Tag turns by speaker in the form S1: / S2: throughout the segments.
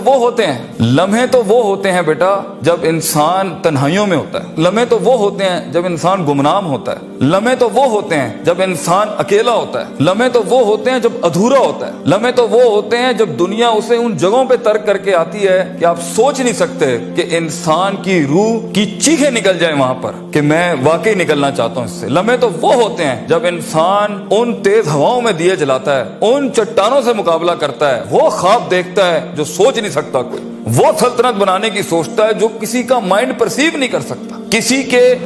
S1: وہ ہوتے ہیں, لمحے تو وہ ہوتے ہیں بیٹا جب انسان تنہائیوں میں ہوتا ہے, لمحے تو وہ ہوتے ہیں جب انسان گمنام ہوتا ہے, لمحے تو وہ ہوتے ہیں جب انسان اکیلا ہوتا ہے, لمحے تو وہ ہوتے ہیں جب ادھورا ہوتا ہے, لمحے تو وہ ہوتے ہیں جب دنیا اسے ان جگہوں پہ ترک کر کے آتی ہے کہ آپ سوچ نہیں سکتے کہ انسان کی روح کی چیخیں نکل جائیں وہاں پر کہ میں واقعی نکلنا چاہتا ہوں اس سے. لمحے تو وہ ہوتے ہیں جب انسان ان تیز ہواؤں میں دیے جلاتا ہے, ان چٹانوں سے مقابلہ کرتا ہے, وہ خواب دیکھتا ہے جو سوچ نہیں سکتا کوئی, وہ سلطنت بنانے کی سوچتا ہے جو کسی کا مائنڈ پرسیو نہیں کر سکتا,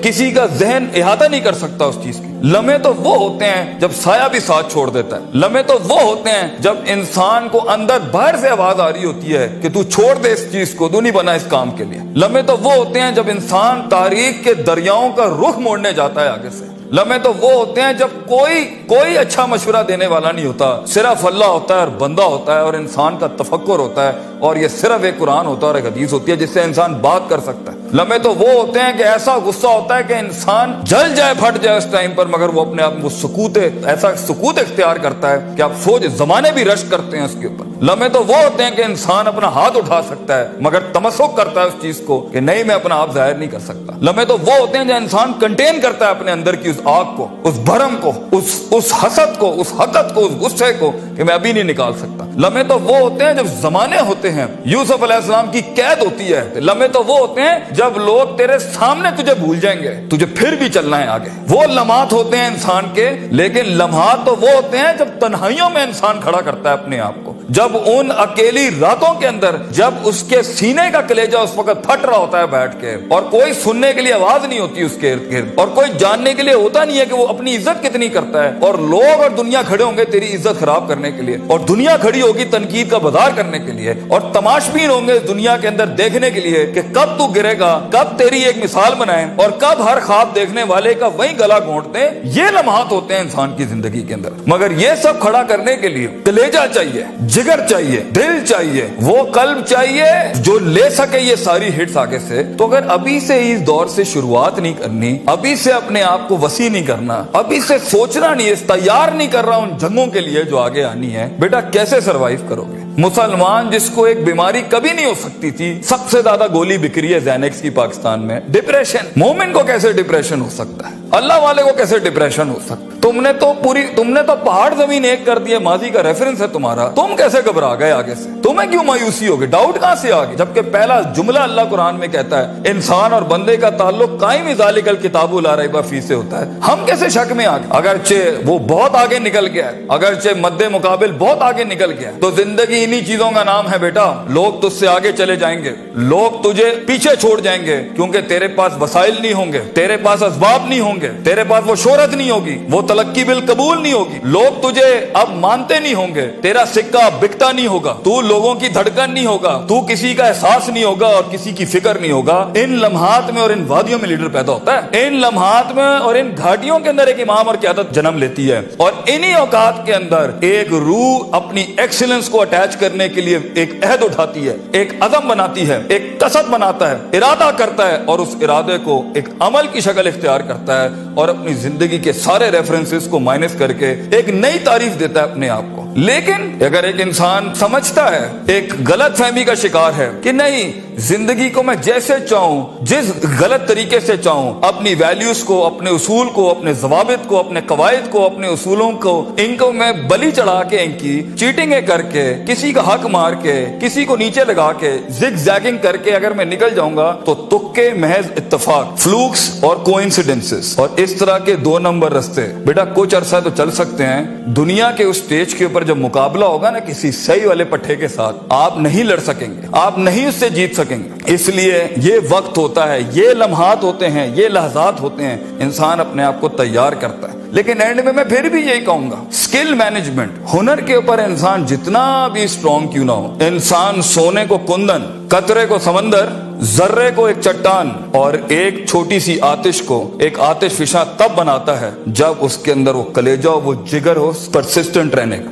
S1: کسی کا ذہن احاطہ نہیں کر سکتا اس چیز کی. لمحے تو وہ ہوتے ہیں جب سایہ بھی ساتھ چھوڑ دیتا ہے, لمحے تو وہ ہوتے ہیں جب انسان کو اندر باہر سے آواز آ رہی ہوتی ہے کہ تو چھوڑ دے اس چیز کو, تو نہیں بنا اس کام کے لیے. لمحے تو وہ ہوتے ہیں جب انسان تاریخ کے دریاؤں کا رخ موڑنے جاتا ہے آگے سے. لمحے تو وہ ہوتے ہیں جب کوئی اچھا مشورہ دینے والا نہیں ہوتا, صرف اللہ ہوتا ہے اور بندہ ہوتا ہے اور انسان کا تفکر ہوتا ہے, اور یہ صرف ایک قرآن ہوتا ہے اور ایک حدیث ہوتی ہے جس سے انسان بات کر سکتا ہے. لمحے تو وہ ہوتے ہیں کہ ایسا غصہ ہوتا ہے کہ انسان جل جائے, پھٹ جائے اس ٹائم پر, مگر وہ اپنے آپ کو ایسا سکوت اختیار کرتا ہے کہ آپ سوچ زمانے بھی رشک کرتے ہیں اس کے اوپر. لمحے تو وہ ہوتے ہیں کہ انسان اپنا ہاتھ اٹھا سکتا ہے مگر تمسک کرتا ہے اس چیز کو کہ نہیں, میں اپنا آپ ظاہر نہیں کر سکتا. لمحے تو وہ ہوتے ہیں جو انسان کنٹین کرتا ہے اپنے اندر کی اس آگ کو, اس بھرم کو, اس حسد کو, اس حقد کو, اس غصے کو کہ میں ابھی نہیں نکال سکتا. لمحے تو وہ ہوتے ہیں جب زمانے ہوتے ہیں, یوسف علیہ السلام کی قید ہوتی ہے. لمحے تو وہ ہوتے ہیں جب لوگ تیرے سامنے تجھے بھول جائیں گے, تجھے پھر بھی چلنا ہے آگے. وہ لمحات ہوتے ہیں انسان کے, لیکن لمحات تو وہ ہوتے ہیں جب تنہائیوں میں انسان کھڑا کرتا ہے اپنے آپ کو, جب ان اکیلی راتوں کے اندر جب اس کے سینے کا کلیجہ اس وقت پھٹ رہا ہوتا ہے بیٹھ کے, اور کوئی سننے کے لیے آواز نہیں ہوتی اس کے ارد گرد, اور کوئی جاننے کے لیے ہوتا نہیں ہے کہ وہ اپنی عزت کتنی کرتا ہے, اور لوگ اور دنیا کھڑے ہوں گے تیری عزت خراب کرنے کے لیے, اور دنیا کھڑی ہوگی تنقید کا بازار کرنے کے لیے, اور تماشبین ہوں گے اس دنیا کے اندر دیکھنے کے لیے کہ کب تو گرے گا, کب تیری ایک مثال بنائیں, اور کب ہر خواب دیکھنے والے کا وہی گلا گھونٹ دیں. یہ لمحات ہوتے ہیں انسان کی زندگی کے اندر, مگر یہ سب کھڑا کرنے کے لیے کلیجہ چاہیے, جگر چاہیے, دل چاہیے, وہ قلب چاہیے جو لے سکے یہ ساری ہٹس آگے سے. تو اگر ابھی سے اس دور سے شروعات نہیں کرنی, ابھی سے اپنے آپ کو وسیع نہیں کرنا, ابھی سے سوچنا نہیں, تیار نہیں کر رہا ان جنگوں کے لیے جو آگے آنی ہے, بیٹا کیسے سروائیو کرو گے؟ مسلمان جس کو ایک بیماری کبھی نہیں ہو سکتی تھی, سب سے زیادہ گولی بکری ہے زینکس کی پاکستان میں, ڈپریشن. مومن کو کیسے ڈپریشن ہو سکتا ہے؟ اللہ والے کو کیسے ڈپریشن ہو سکتا ہے؟ تم نے تو پہاڑ زمین ایک کر دیا, ماضی کا ریفرنس ہے تمہارا, تم کیسے گھبرا گئے آگے سے؟ تمہیں کیوں مایوسی ہوگی؟ ڈاؤٹ کہاں سے آگے؟ جبکہ پہلا جملہ اللہ قرآن میں کہتا ہے انسان اور بندے کا تعلق قائم ذالک الکتاب لا ریب فیہ سے ہوتا ہے. ہم کیسے شک میں آگے؟ اگرچہ وہ بہت آگے نکل گیا ہے, اگرچہ مد مقابل بہت آگے نکل گیا ہے, تو زندگی انہی چیزوں کا نام ہے بیٹا. لوگ تجھ سے آگے چلے جائیں گے, لوگ تجھے پیچھے چھوڑ جائیں گے, کیونکہ تیرے پاس وسائل نہیں ہوں گے, تیرے پاس اسباب نہیں ہوں گے, تیرے پاس وہ شہرت نہیں ہوگی, وہ تلقی بالقبول نہیں ہوگی, لوگ تجھے اب مانتے نہیں ہوں گے, تیرا سکہ بکتا نہیں ہوگا, تو لوگوں کی دھڑکن نہیں ہوگا, تو کسی کا احساس نہیں ہوگا اور کسی کی فکر نہیں ہوگا. ان لمحات میں اور ان وادیوں میں لیڈر پیدا ہوتا ہے, ان لمحات میں اور ان گھاٹیوں کے اندر ایک امام اور قیادت جنم لیتی ہے, اور انہی اوقات کے اندر ایک روح اپنی ایکسیلنس کو اٹیچ کرنے کے لیے ایک عہد اٹھاتی ہے, ایک عزم بناتی ہے, ایک قصد بناتا ہے, ارادہ کرتا ہے, اور اس ارادے کو ایک عمل کی شکل اختیار کرتا ہے, اور اپنی زندگی کے سارے ریفرنسز کو مائنس کر کے ایک نئی تعریف دیتا ہے اپنے آپ کو. لیکن اگر ایک انسان سمجھتا ہے, ایک غلط فہمی کا شکار ہے کہ نہیں, زندگی کو میں جیسے چاہوں, جس غلط طریقے سے چاہوں, اپنی ویلیوز کو, اپنے اصول کو, اپنے ضوابط کو, اپنے قواعد کو, اپنے اصولوں کو, ان کو میں بلی چڑھا کے, ان کی چیٹنگیں کر کے, کسی کا حق مار کے, کسی کو نیچے لگا کے, زگ زیگنگ کر کے اگر میں نکل جاؤں گا تو تکے, محض اتفاق, فلوکس اور کوئنسیڈنسز, اور اس طرح کے 2 نمبر رستے بیٹا کچھ عرصہ تو چل سکتے ہیں. دنیا کے اس سٹیج کے اوپر جب مقابلہ ہوگا نا کسی صحیح والے پٹھے کے ساتھ, آپ نہیں لڑ سکیں گے, آپ نہیں اس سے جیت سکیں گے. اس لیے یہ وقت ہوتا ہے, یہ لمحات ہوتے ہیں, یہ لحظات ہوتے ہیں, انسان اپنے آپ کو تیار کرتا ہے. لیکن اینڈ میں پھر بھی یہی کہوں گا, سکل مینجمنٹ, ہنر کے اوپر انسان جتنا بھی اسٹرانگ کیوں نہ ہو, انسان سونے کو کندن, قطرے کو سمندر, ذرے کو ایک چٹان, اور ایک چھوٹی سی آتش کو ایک آتش فشاں تب بناتا ہے جب اس کے اندر وہ کلیجہ, وہ جگر ہو پرسسٹنٹ رہنے کا,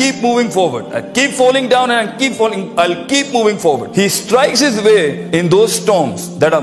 S1: keep moving forward. I'll keep falling down and I'll keep moving forward. He strikes his way in those storms that are